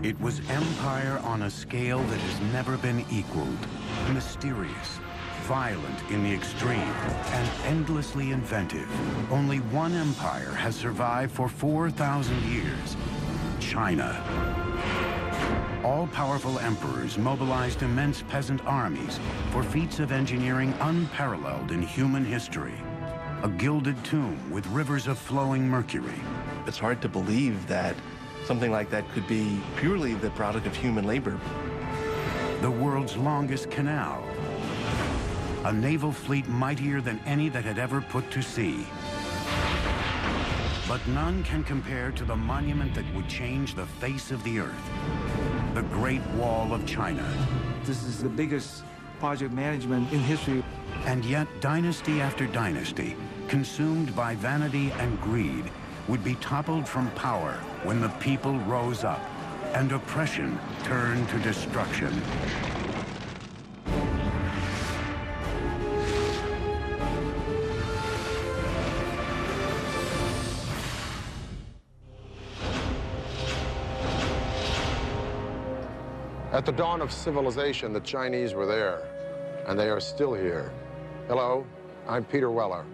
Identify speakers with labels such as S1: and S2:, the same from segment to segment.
S1: It was empire on a scale that has never been equaled. Mysterious, violent in the extreme, and endlessly inventive. Only one empire has survived for 4,000 years: China. All-powerful emperors mobilized immense peasant armies for feats of engineering unparalleled in human history. A gilded tomb with rivers of flowing mercury.
S2: It's hard to believe that something like that could be purely the product of human labor.
S1: The world's longest canal. A naval fleet mightier than any that had ever put to sea. But none can compare to the monument that would change the face of the earth. The Great Wall of China.
S3: This is the biggest project management in history.
S1: And yet, dynasty after dynasty, consumed by vanity and greed, would be toppled from power when the people rose up and oppression turned to destruction.
S4: At the dawn of civilization, the Chinese were there, and they are still here. Hello, I'm Peter Weller.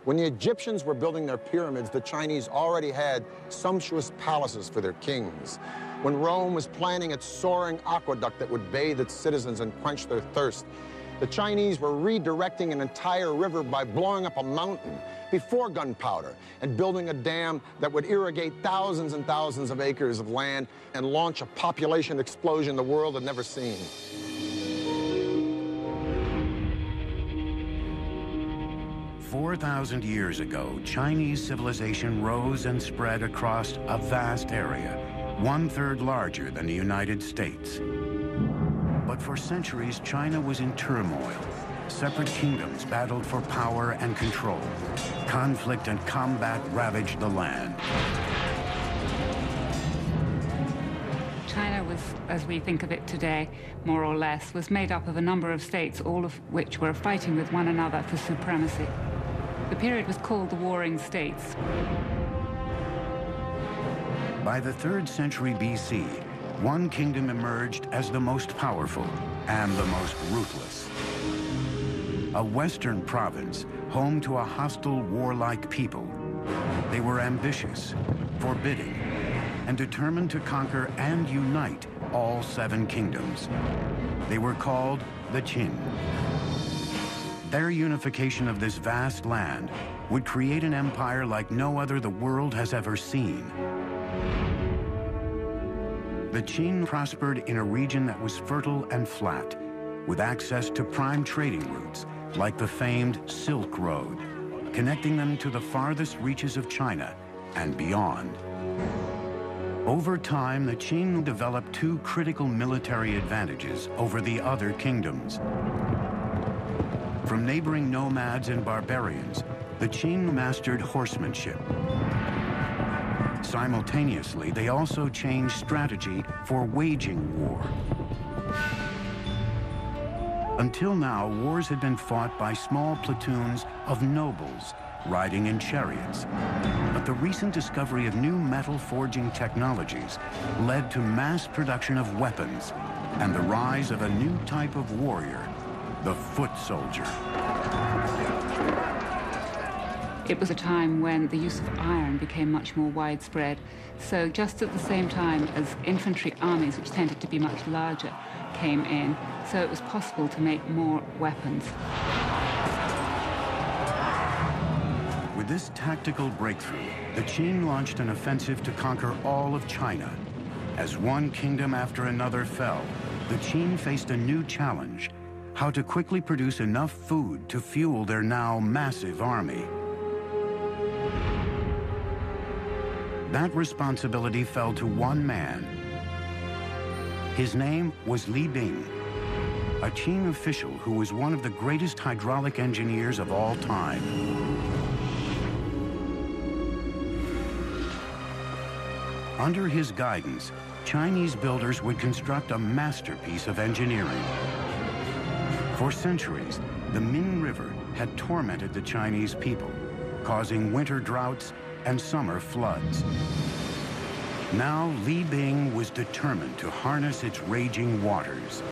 S4: When the Egyptians were building their pyramids, the Chinese already had sumptuous palaces for their kings. When Rome was planning its soaring aqueduct that would bathe its citizens and quench their thirst, the Chinese were redirecting an entire river by blowing up a mountain before gunpowder and building a dam that would irrigate thousands and thousands of acres of land and launch a population explosion the world had never seen.
S1: Four 4,000 years ago, Chinese civilization rose and spread across a vast area, 1/3 larger than the United States. But for centuries, China was in turmoil. Separate kingdoms battled for power and control. Conflict and combat ravaged the land.
S5: China was, as we think of it today, more or less, was made up of a number of states, all of which were fighting with one another for supremacy. The period was called the Warring States.
S1: By the 3rd century BC, one kingdom emerged as the most powerful and the most ruthless. A western province, home to a hostile, warlike people. They were ambitious, forbidding, and determined to conquer and unite all 7 kingdoms. They were called the Qin. Their unification of this vast land would create an empire like no other the world has ever seen. The Qin prospered in a region that was fertile and flat, with access to prime trading routes like the famed Silk Road, connecting them to the farthest reaches of China and beyond. Over time, the Qin developed 2 critical military advantages over the other kingdoms. From neighboring nomads and barbarians, the Qin mastered horsemanship. Simultaneously, they also changed strategy for waging war. Until now, wars had been fought by small platoons of nobles riding in chariots. But the recent discovery of new metal forging technologies led to mass production of weapons and the rise of a new type of warrior, the foot soldier.
S5: It was a time when the use of iron became much more widespread. So just at the same time as infantry armies, which tended to be much larger, came in, so it was possible to make more weapons.
S1: With this tactical breakthrough, the Qin launched an offensive to conquer all of China. As one kingdom after another fell, the Qin faced a new challenge: how to quickly produce enough food to fuel their now massive army. That responsibility fell to one man. His name was Li Bing, a Qin official who was one of the greatest hydraulic engineers of all time. Under his guidance, Chinese builders would construct a masterpiece of engineering. For centuries, the Min River had tormented the Chinese people, causing winter droughts and summer floods. Now, Li Bing was was determined to harness its raging waters.